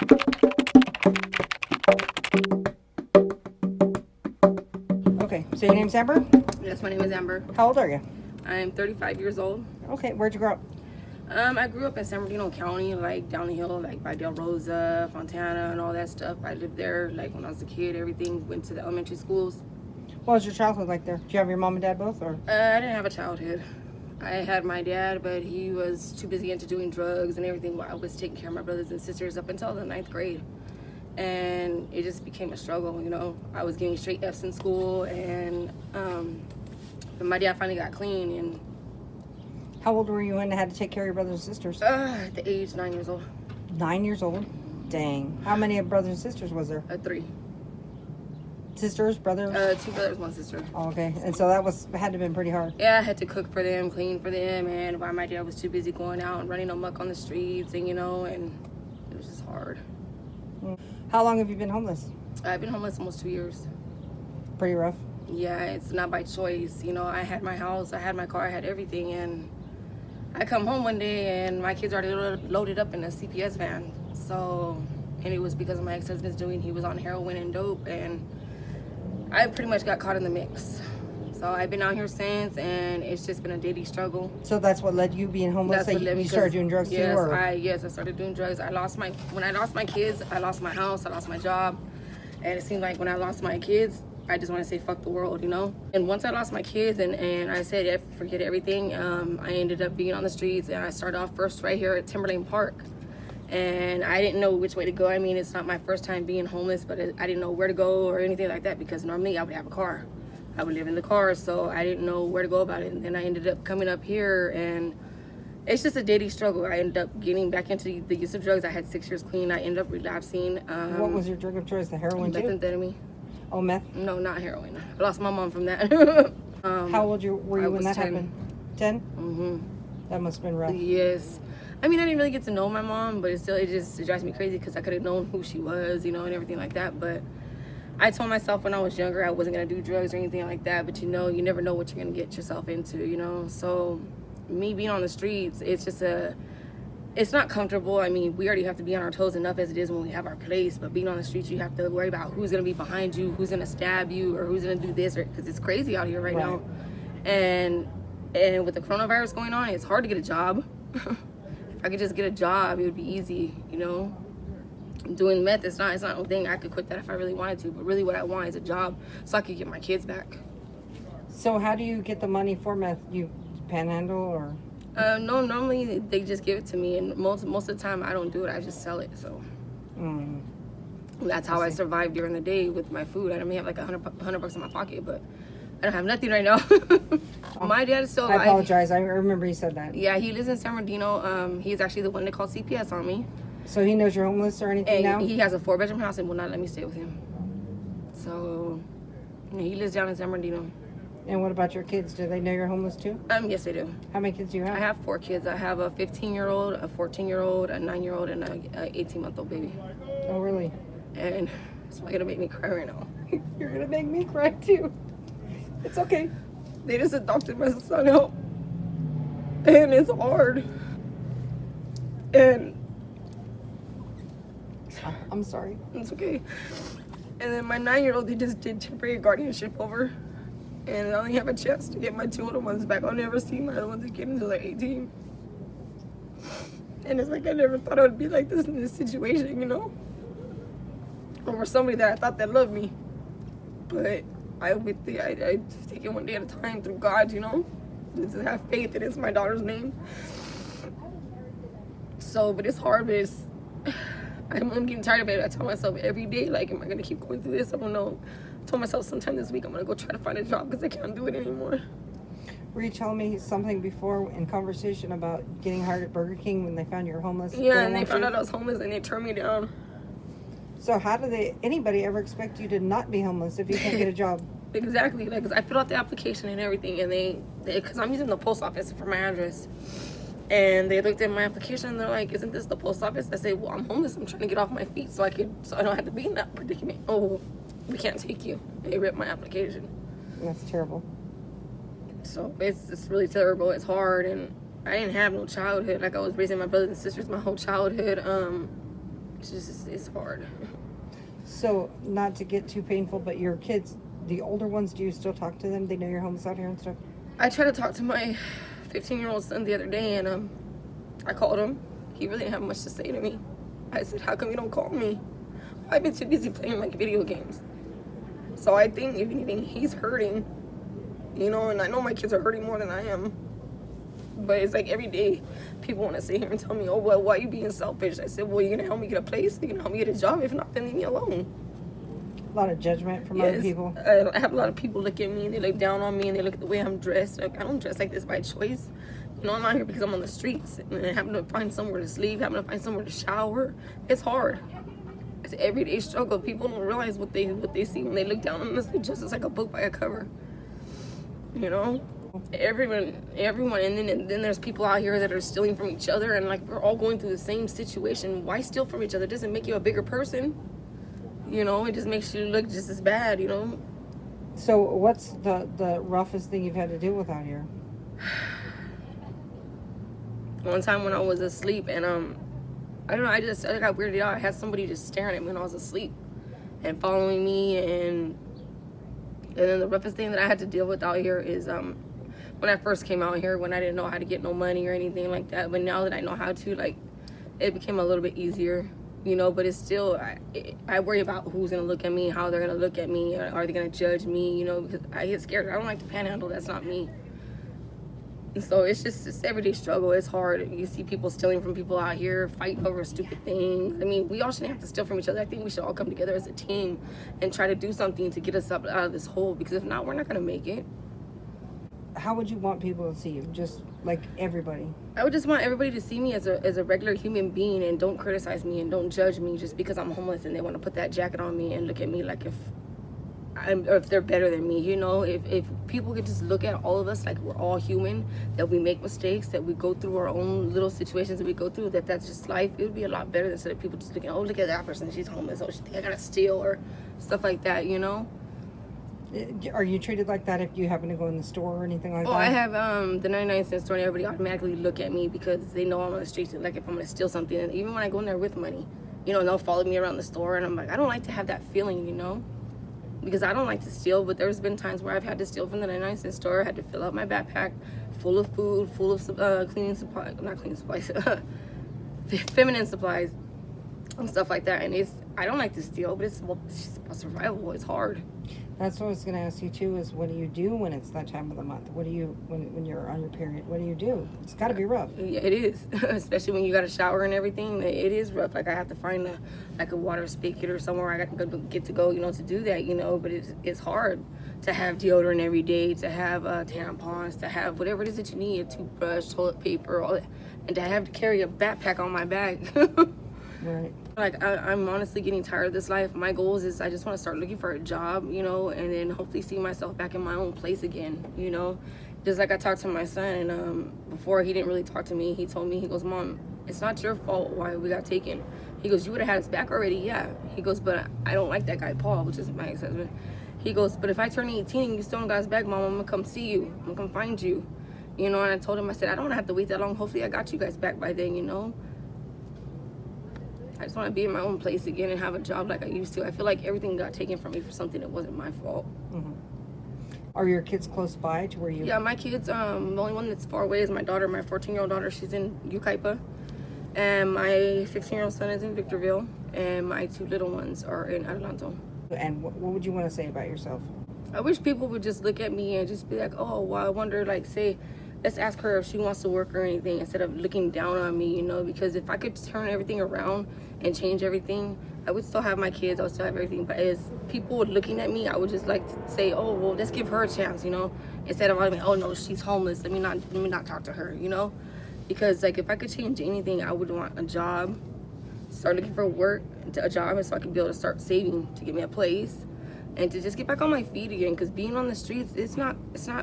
Okay, so your name's Amber? Yes, my name is Amber. How old are you? I'm 35 years old. Okay, where'd you grow up? I grew up in San Bernardino County, like down the hill, like by Del Rosa, Fontana, and all that stuff. I lived there, like when I was a kid. Everything went to the elementary schools. What was your childhood like there? Did you have your mom and dad both, or? I didn't have a childhood. I had my dad, but he was too busy into doing drugs and everything while I was taking care of my brothers and sisters up until the 9th grade. And it just became a struggle, you know. I was getting straight F's in school, and my dad finally got clean. And How old were you when you had to take care of your brothers and sisters? at the age 9 years old. 9 years old? Dang. How many brothers and sisters was there? 3. Sisters, brothers? 2 brothers, 1 sister. Oh, okay. And so that had to have been pretty hard. Yeah, I had to cook for them, clean for them, and while my dad was too busy going out and running amok on the streets, and you know, and it was just hard. How long have you been homeless? I've been homeless almost 2 years. Pretty rough. Yeah, it's not by choice. You know, I had my house, I had my car, I had everything, and I come home one day and my kids are already loaded up in a CPS van. So, and it was because of my ex-husband's doing, he was on heroin and dope, and I pretty much got caught in the mix. So I've been out here since, and it's just been a daily struggle. So that's what led you being homeless? That's what led me. You started doing drugs yes, too? Or? Yes, I started doing drugs. When I lost my kids, I lost my house, I lost my job. And it seemed like when I lost my kids, I just want to say fuck the world, you know? And once I lost my kids and I said forget everything, I ended up being on the streets, and I started off first right here at Timberlane Park. And I didn't know which way to go. I mean, it's not my first time being homeless, but I didn't know where to go or anything like that, because normally I would have a car. I would live in the car, so I didn't know where to go about it. And then I ended up coming up here, and it's just a daily struggle. I ended up getting back into the use of drugs. I had 6 years clean. I ended up relapsing. What was your drug of choice? The heroin too? Methamphetamine. Oh, meth? No, not heroin. I lost my mom from that. How old were you when that 10. happened? 10? Mm-hmm. That must have been rough. Yes. I mean, I didn't really get to know my mom, but it drives me crazy because I could have known who she was, you know, and everything like that. But I told myself when I was younger I wasn't going to do drugs or anything like that. But, you know, you never know what you're going to get yourself into, you know. So me being on the streets, it's not comfortable. I mean, we already have to be on our toes enough as it is when we have our place. But being on the streets, you have to worry about who's going to be behind you, who's going to stab you, or who's going to do this, because it's crazy out here right now. And with the coronavirus going on, it's hard to get a job. If I could just get a job, it would be easy, you know. Doing meth, it's not a thing. I could quit that if I really wanted to, but really what I want is a job so I could get my kids back. So how do you get the money for meth? You panhandle or? No, normally they just give it to me, and most of the time I don't do it. I just sell it. So that's how I survive during the day with my food. I only have like $100 in my pocket, but I don't have nothing right now. My dad is still alive. I apologize. I remember you said that. Yeah, he lives in San Bernardino. He's actually the one that called CPS on me. So he knows you're homeless or anything now? He has a 4-bedroom house and will not let me stay with him. So yeah, he lives down in San Bernardino. And what about your kids? Do they know you're homeless too? Yes, they do. How many kids do you have? I have 4 kids. I have a 15-year-old, a 14-year-old, a 9-year-old, and a 18-month-old baby. Oh, really? And it's gonna make me cry right now. You're gonna make me cry too. It's okay. They just adopted my son out, and it's hard. And I'm sorry. it's okay. And then my 9-year-old, they just did temporary guardianship over, and I only have a chance to get my 2 older ones back. I'll never see my other ones again until they're 18. And it's like I never thought I would be like this in this situation, you know, over somebody that I thought that loved me. But I take it one day at a time through God, you know, just have faith that it's my daughter's name. So, but it's hard, but I'm getting tired of it. I tell myself every day, like, am I going to keep going through this? I don't know. I told myself sometime this week I'm going to go try to find a job because I can't do it anymore. Were you telling me something before in conversation about getting hired at Burger King when they found you were homeless? Yeah, and they found out I was homeless and they turned me down. So how do anybody ever expect you to not be homeless if you can't get a job? Exactly. Like, 'cause I filled out the application and everything, and because I'm using the post office for my address. And they looked at my application and they're like, isn't this the post office? I said, well, I'm homeless. I'm trying to get off my feet so I don't have to be in that predicament. Oh, we can't take you. They ripped my application. That's terrible. So it's really terrible. It's hard, and I didn't have no childhood. Like, I was raising my brothers and sisters my whole childhood. it's hard. So, not to get too painful, but your kids, the older ones, do you still talk to them? They know you're homeless out here and stuff? I tried to talk to my 15-year-old son the other day, and I called him. He really didn't have much to say to me. I said, how come you don't call me? I've been too busy playing like video games. So I think, if anything, he's hurting, you know, and I know my kids are hurting more than I am. But it's like every day people want to sit here and tell me, oh, well, why are you being selfish? I said, well, you're going to help me get a place? You're going to help me get a job? If not, then leave me alone. A lot of judgment from other people. I have a lot of people look at me and they look down on me and they look at the way I'm dressed. Like, I don't dress like this by choice. You know, I'm out here because I'm on the streets and having to find somewhere to sleep, having to find somewhere to shower. It's hard. It's an everyday struggle. People don't realize what they see when they look down on us. They judge us like a book by a cover. You know? Everyone, and then there's people out here that are stealing from each other, and like we're all going through the same situation. Why steal from each other? It doesn't make you a bigger person. You know, it just makes you look just as bad, you know? So what's the roughest thing you've had to deal with out here? One time when I was asleep, and I don't know, I got weirded out. I had somebody just staring at me when I was asleep and following me, and then the roughest thing that I had to deal with out here is when I first came out here, when I didn't know how to get no money or anything like that. But now that I know how to, like, it became a little bit easier, you know. But it's still, I worry about who's gonna look at me, how they're gonna look at me, are they gonna judge me, you know, because I get scared. I don't like to panhandle. That's not me. And so it's just this everyday struggle. It's hard. You see people stealing from people out here, fighting over stupid things. I mean, we all shouldn't have to steal from each other. I think we should all come together as a team and try to do something to get us up out of this hole, because if not, we're not gonna make it. How would you want people to see you? Just like everybody? I would just want everybody to see me as a regular human being, and don't criticize me and don't judge me just because I'm homeless and they want to put that jacket on me and look at me like if they're better than me, you know. If people could just look at all of us like we're all human, that we make mistakes, that we go through our own little situations that we go through, that's just life, it would be a lot better instead of people just looking, oh, look at that person, she's homeless, oh, I gotta steal, or stuff like that, you know. Are you treated like that if you happen to go in the store or anything like that? Oh, I have the 99-cent store, and everybody automatically look at me because they know I'm on the streets. Like if I'm gonna steal something, and even when I go in there with money, you know, they'll follow me around the store, and I'm like, I don't like to have that feeling, you know, because I don't like to steal. But there's been times where I've had to steal from the 99-cent store. I had to fill up my backpack full of food, full of cleaning supplies, not cleaning supplies, feminine supplies and stuff like that. And I don't like to steal, but it's about survival. It's hard. That's what I was going to ask you too, is what do you do when it's that time of the month? What do you, when you're on your period, what do you do? It's got to be rough. Yeah, it is. Especially when you got to shower and everything. It is rough. Like I have to find a water spigot or somewhere I got to get to go, you know, to do that, you know. But it's hard to have deodorant every day, to have tampons, to have whatever it is that you need, a toothbrush, toilet paper, all that, and to have to carry a backpack on my back. Right. Like I'm honestly getting tired of this life. My goals is I just want to start looking for a job, you know, and then hopefully see myself back in my own place again, you know. Just like I talked to my son, and before he didn't really talk to me, he told me, he goes, Mom, it's not your fault why we got taken. He goes, you would have had us back already, yeah. He goes, but I don't like that guy Paul, which is my ex-husband. He goes, but if I turn 18 and you still don't got us back, Mom, I'm gonna come see you. I'm gonna come find you, you know. And I told him, I said, I don't have to wait that long. Hopefully I got you guys back by then, you know. I just want to be in my own place again and have a job like I used to. I feel like everything got taken from me for something that wasn't my fault. Mm-hmm. Are your kids close by to where you... Yeah, my kids, the only one that's far away is my daughter, my 14-year-old daughter. She's in Yucaipa. And my 15-year-old son is in Victorville. And my two little ones are in Adelanto. And what would you want to say about yourself? I wish people would just look at me and just be like, oh, well, I wonder, like, say... Let's ask her if she wants to work or anything instead of looking down on me, you know, because if I could turn everything around and change everything, I would still have my kids, I would still have everything. But as people were looking at me, I would just like to say, oh, well, let's give her a chance, you know, instead of like, oh no, she's homeless, let me not talk to her, you know, because like if I could change anything, I would want a job, start looking for work, a job, so I could be able to start saving to get me a place. And to just get back on my feet again, because being on the streets, it's not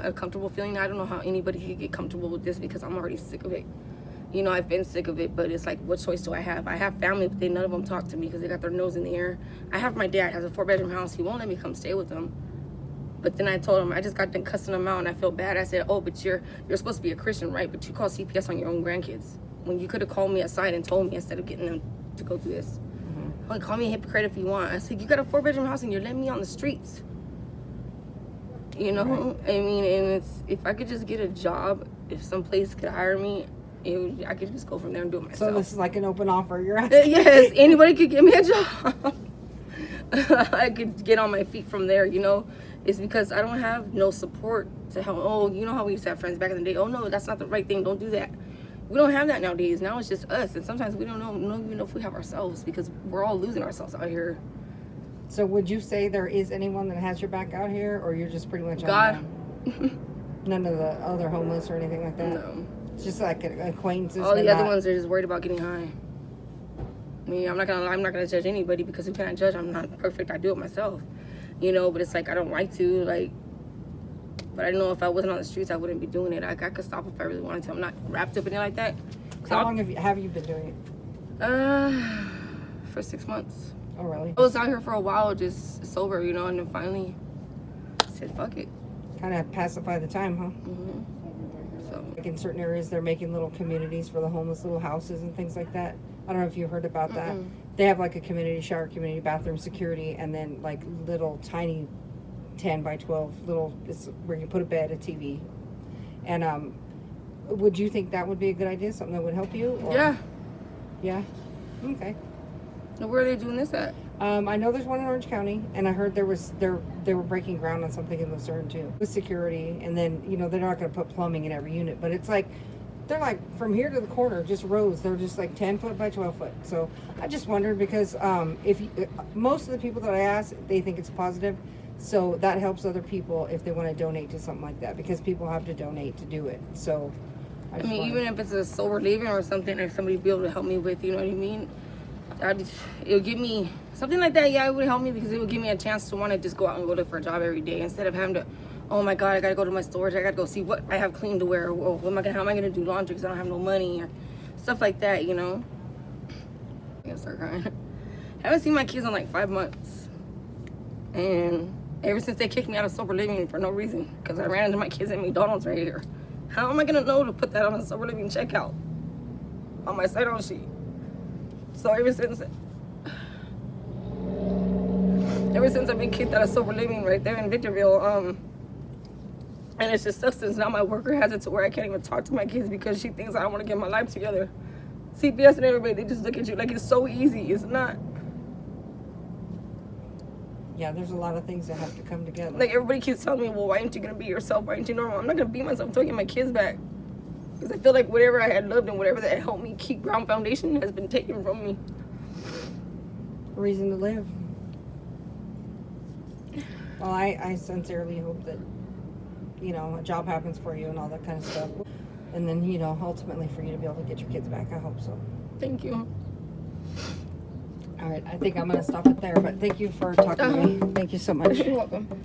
a comfortable feeling. I don't know how anybody could get comfortable with this because I'm already sick of it. You know, I've been sick of it, but it's like, what choice do I have? I have family, but none of them talk to me because they got their nose in the air. I have my dad, has a 4-bedroom house. He won't let me come stay with him. But then I told him, I just got done cussing him out, and I feel bad. I said, oh, but you're supposed to be a Christian, right? But you call CPS on your own grandkids when you could have called me aside and told me instead of getting them to go through this. Mm-hmm. oh, call me a hypocrite if you want. I said, you got a 4-bedroom house and you're letting me on the streets. You know, Right. I mean, and it's, if I could just get a job, if some place could hire me, I could just go from there and do it So myself. this is like an open offer. You're asking. Yes, anybody could give me a job. I could get on my feet from there, you know. It's because I don't have no support to help. Oh, you know how we used to have friends back in the day. Oh no, that's not the right thing. Don't do that. We don't have that nowadays. Now it's just us, and sometimes we don't even know if we have ourselves because we're all losing ourselves out here. So would you say there is anyone that has your back out here, or you're just pretty much on God. your own? None of the other homeless or anything like that? No. It's just like acquaintances. All but the other not- ones are just worried about getting high. I mean, I'm not gonna judge anybody because who can I judge? I'm not perfect. I do it myself, you know. But it's like I don't like to, like. But I know if I wasn't on the streets, I wouldn't be doing it. I could stop if I really wanted to. I'm not wrapped up in it like that. How long have you been doing it? For 6 months. Oh, really? I was out here for a while, just sober, you know, and then finally said, "Fuck it." Kind of pacify the time, huh? So Like in certain areas, they're making little communities for the homeless, little houses and things like that. I don't know if you heard about that. They have like a community shower, community bathroom, security, and then like little tiny 10 by 12 little, it's where you put a bed, a TV. And would you think that would be a good idea? Something that would help you? Or- yeah. Yeah? Okay. Now, where are they doing this at? I know there's one in Orange County, and I heard they were breaking ground on something in Lucerne too, with security. And then they're not going to put plumbing in every unit, but it's like they're like from here to the corner, just rows. They're just like 10 foot by 12 foot. So I just wondered because most of the people that I ask, they think it's positive, so that helps other people if they want to donate to something like that because people have to donate to do it. So I just mean, wondered. even if it's a sober living or something, or somebody be able to help me with, you know what I mean? It would give me something like that. Yeah, it would help me because it would give me a chance to want to just go out and go look for a job every day instead of having to, oh my God, I gotta go to my storage. I gotta go see what I have clean to wear. Or how am I gonna do laundry because I don't have no money or stuff like that, you know? I'm gonna start crying. I haven't seen my kids in like 5 months, and ever since they kicked me out of sober living for no reason because I ran into my kids at McDonald's right here. How am I gonna know to put that on a sober living checkout on my sign-on sheet? So ever since I've been kicked out of sober living right there in Victorville, and it's just substance. Now my worker has it to where I can't even talk to my kids because she thinks I don't want to get my life together. CPS and everybody, they just look at you like it's so easy. It's not. Yeah, there's a lot of things that have to come together. Like everybody keeps telling me, well, why aren't you gonna be yourself? Why aren't you normal? I'm not gonna be myself until I get my kids back. Because I feel like whatever I had loved and whatever that helped me keep ground foundation has been taken from me. Reason to live. Well, I sincerely hope that, a job happens for you and all that kind of stuff. And then, ultimately for you to be able to get your kids back. I hope so. Thank you. All right, I think I'm going to stop it there, but thank you for talking to me. Thank you so much. You're welcome.